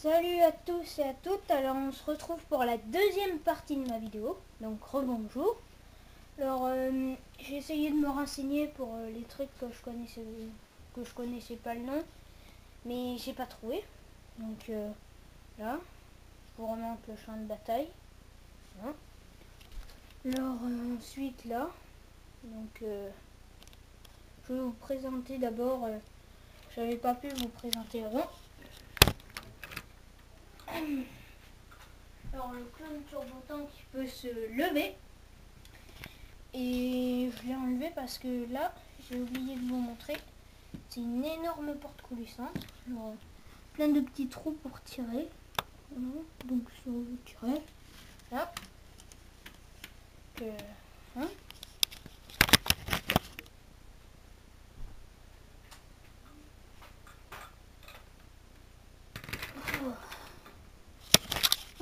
Salut à tous et à toutes, alors on se retrouve pour la deuxième partie de ma vidéo, donc rebonjour. Alors j'ai essayé de me renseigner pour les trucs que je connaissais pas le nom, mais j'ai pas trouvé. Donc là, je vous remonte le champ de bataille. Voilà. Alors ensuite là, donc je vais vous présenter d'abord, j'avais pas pu vous présenter avant. Alors le clone turbotant qui peut se lever. Et je l'ai enlevé parce que là, j'ai oublié de vous montrer. C'est une énorme porte coulissante. Alors, plein de petits trous pour tirer. Voilà. Donc si on veut tirer, là. Hein.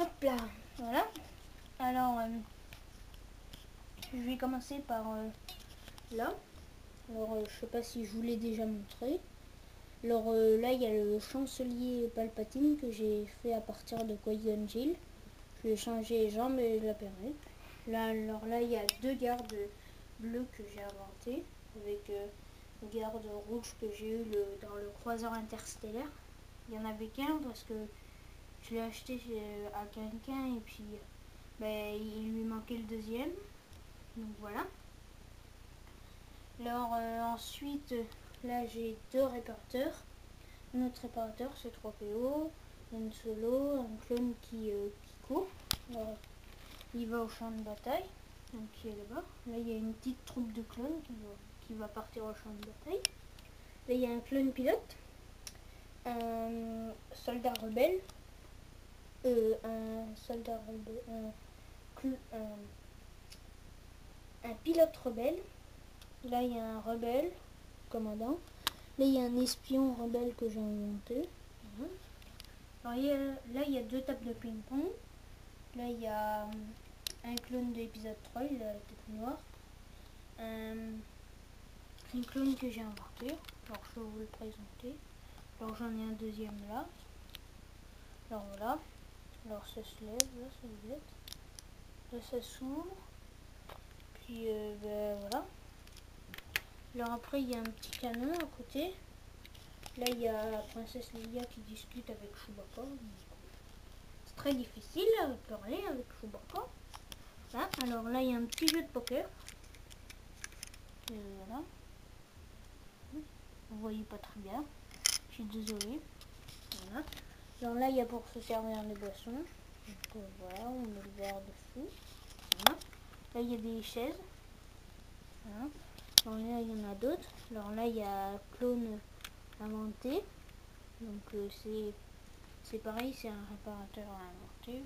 Hop là, voilà. Alors, je vais commencer par là. Alors, je sais pas si je vous l'ai déjà montré. Alors là, il y a le chancelier Palpatine que j'ai fait à partir de Qui-Gon Jinn. Je vais changer les jambes et la perruque. Là, alors là, il y a deux gardes bleus que j'ai inventés avec une garde rouge que j'ai eu dans le croiseur interstellaire. Il y en avait qu'un parce que je l'ai acheté à quelqu'un et puis ben, il lui manquait le deuxième. Donc voilà. Alors ensuite, là j'ai deux réparateurs. Un autre réparateur c'est 3PO, un solo, un clone qui court. Alors, il va au champ de bataille, donc qui est là-bas. Là il y a une petite troupe de clones qui va partir au champ de bataille. Là il y a un clone pilote, un soldat rebelle, un pilote rebelle. Là il y a un rebelle, commandant. Là il y a un espion rebelle que j'ai inventé. Alors, là il y a deux tables de ping-pong. Là il y a un clone de l'épisode 3, il a la tête noire. Un clone que j'ai inventé. Alors je vais vous le présenter. Alors j'en ai un deuxième là. Alors voilà. Alors ça se lève, là ça se lève. Là ça s'ouvre. Puis ben, voilà. Alors après il y a un petit canon à côté. Là il y a la princesse Leia qui discute avec Chewbacca. C'est très difficile de parler avec Chewbacca. Là. Alors là il y a un petit jeu de poker. Voilà. Vous voyez pas très bien. Je suis désolée. Voilà. Alors là il y a pour se servir des boissons. Donc voilà, on met le verre dessous. Voilà. Là il y a des chaises. Voilà. Alors là il y en a d'autres. Alors là il y a clone inventé. Donc c'est pareil, c'est un réparateur à inventer.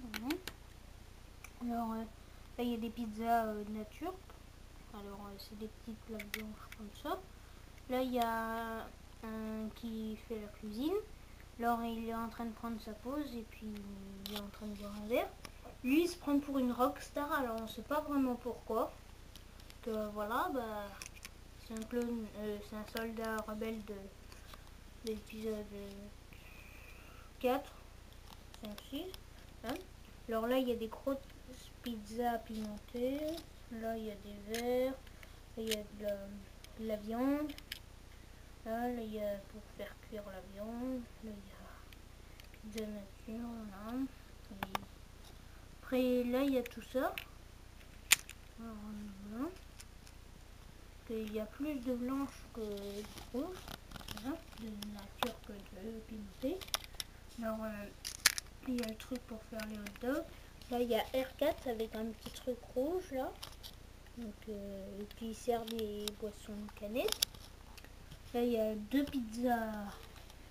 Voilà. Alors là il y a des pizzas nature. Alors c'est des petites plaques blanches comme ça. Là il y a un qui fait la cuisine. Alors il est en train de prendre sa pause et puis il est en train de boire un verre. Lui il se prend pour une rockstar, alors on sait pas vraiment pourquoi. Que voilà, bah c'est un clone, c'est un soldat rebelle de l'épisode 4, 5, 6. Hein. Alors là il y a des grosses pizzas pimentées. Là il y a des verres. Là il y a de la viande. Là il y a pour faire cuire la viande. Là il y a pizza nature. Voilà. Et après là il y a tout ça. Alors, voilà. Il y a plus de blanche que de rouge. Voilà. De nature que de pimenté. Alors il y a le truc pour faire les hot dogs. Là il y a R4 avec un petit truc rouge là. Donc, et puis il sert des boissons de canette. Là il y a deux pizzas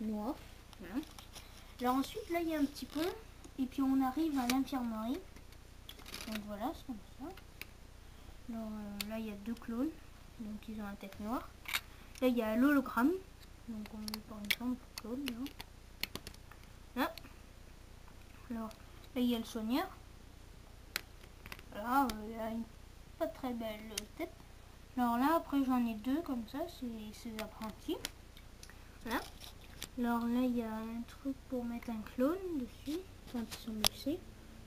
noires. Voilà. Alors ensuite là il y a un petit pont. Et puis on arrive à l'infirmerie. Donc voilà, c'est comme ça. Alors là il y a deux clones. Donc ils ont la tête noire. Là il y a l'hologramme. Donc on met par exemple Claude là. Là. Alors là il y a le soigneur. Là il a une pas très belle tête. Alors là après j'en ai deux comme ça, c'est ses apprentis. Là. Alors là, il y a un truc pour mettre un clone dessus, quand ils sont blessés.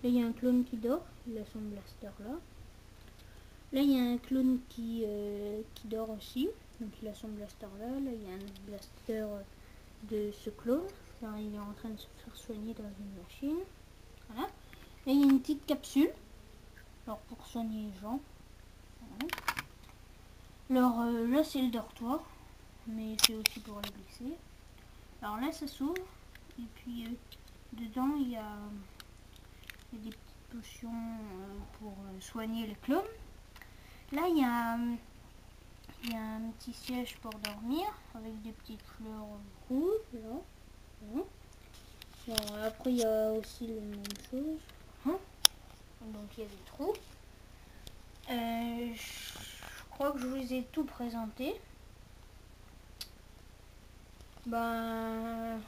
Là, il y a un clone qui dort, il a son blaster là. Là, il y a un clone qui dort aussi, donc il a son blaster là. Là, il y a un autre blaster de ce clone. Alors, il est en train de se faire soigner dans une machine. Voilà. Là, il y a une petite capsule, alors pour soigner les gens. Voilà. Alors là, c'est le dortoir, mais c'est aussi pour les blessés. Alors là, ça s'ouvre, et puis dedans, il y a des petites potions pour soigner les clones. Là, il y a un petit siège pour dormir, avec des petites fleurs rouges, là. Voilà. Alors, après, il y a aussi la même chose. Hein, donc, il y a des trous. Je crois que je vous ai tout présenté. Ben,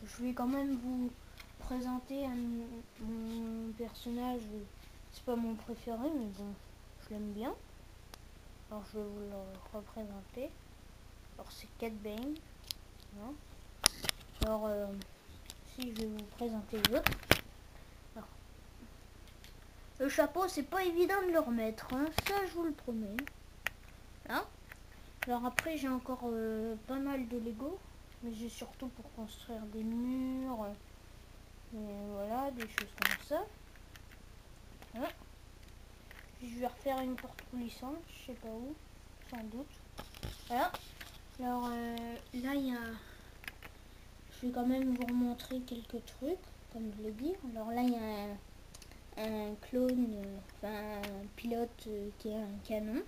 je vais quand même vous présenter mon personnage. C'est pas mon préféré, mais bon, je l'aime bien. Alors, je vais vous le représenter. Alors, c'est Cat Bane. Voilà. Alors, si je vais vous présenter l'autre. Alors, le chapeau, c'est pas évident de le remettre, hein. Ça, je vous le promets. Là. Alors après, j'ai encore pas mal de Lego, mais j'ai surtout pour construire des murs, et voilà, des choses comme ça. Voilà. Je vais refaire une porte coulissante, je sais pas où, sans doute. Voilà. Alors là, il y a... Je vais quand même vous remontrer quelques trucs, comme je l'ai dit. Alors là, il y a un clone, enfin un pilote qui est un canon.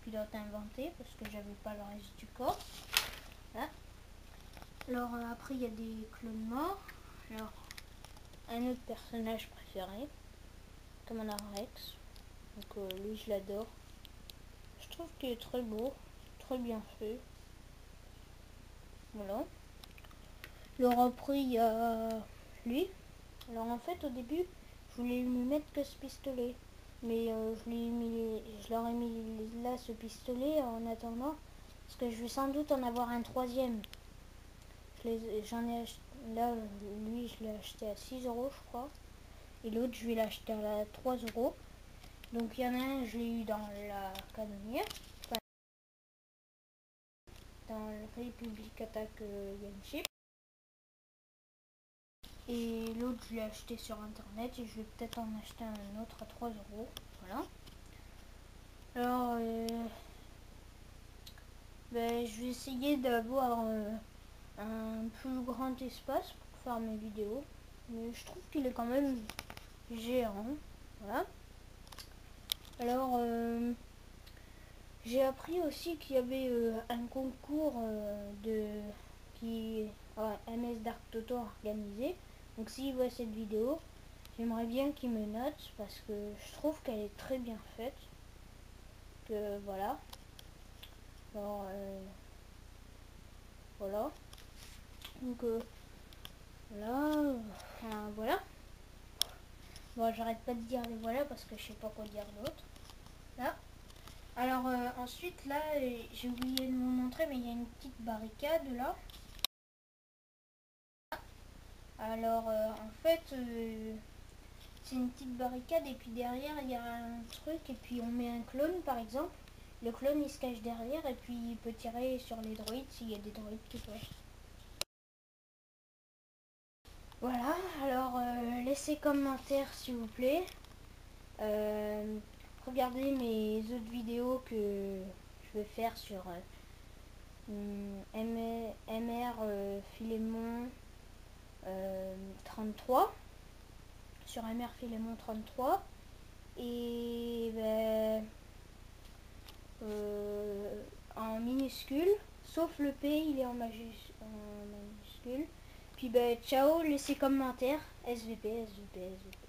Pilote inventé, parce que j'avais pas le reste du corps. Voilà. Alors après, il y a des clones morts. Alors, un autre personnage préféré, Commander Rex. Donc lui, je l'adore. Je trouve qu'il est très beau, très bien fait. Voilà. Alors après, il y a lui. Alors en fait, au début, je voulais lui mettre que ce pistolet. Mais je leur ai mis là ce pistolet en attendant. Parce que je vais sans doute en avoir un troisième. J'en ai acheté, là, lui, je l'ai acheté à 6 €, je crois. Et l'autre, je vais l'acheter à 3 €. Donc il y en a un, je l'ai eu dans la canonnière. Enfin, dans le Republic Attack Gunship. Et l'autre, je l'ai acheté sur internet et je vais peut-être en acheter un autre à 3 €. Voilà. Alors, je vais essayer d'avoir un plus grand espace pour faire mes vidéos. Mais je trouve qu'il est quand même géant. Voilà. Alors, j'ai appris aussi qu'il y avait un concours qui MS Dark Toto organisé. Donc s'il voit cette vidéo, j'aimerais bien qu'il me note parce que je trouve qu'elle est très bien faite. Que voilà. Alors voilà. Donc là, voilà. Bon, j'arrête pas de dire les voilà parce que je sais pas quoi dire d'autre. Là. Alors ensuite là, j'ai oublié de vous montrer, mais il y a une petite barricade là. Alors en fait, c'est une petite barricade et puis derrière il y a un truc et puis on met un clone par exemple. Le clone il se cache derrière et puis il peut tirer sur les droïdes s'il y a des droïdes qui passent. Voilà, alors laissez commentaire s'il vous plaît. Regardez mes autres vidéos que je vais faire sur MR Philémon 33. Sur MR Philémon 33. Et en minuscule, sauf le P, il est en majuscule. Puis ciao, laissez commentaire, SVP, SVP, SVP.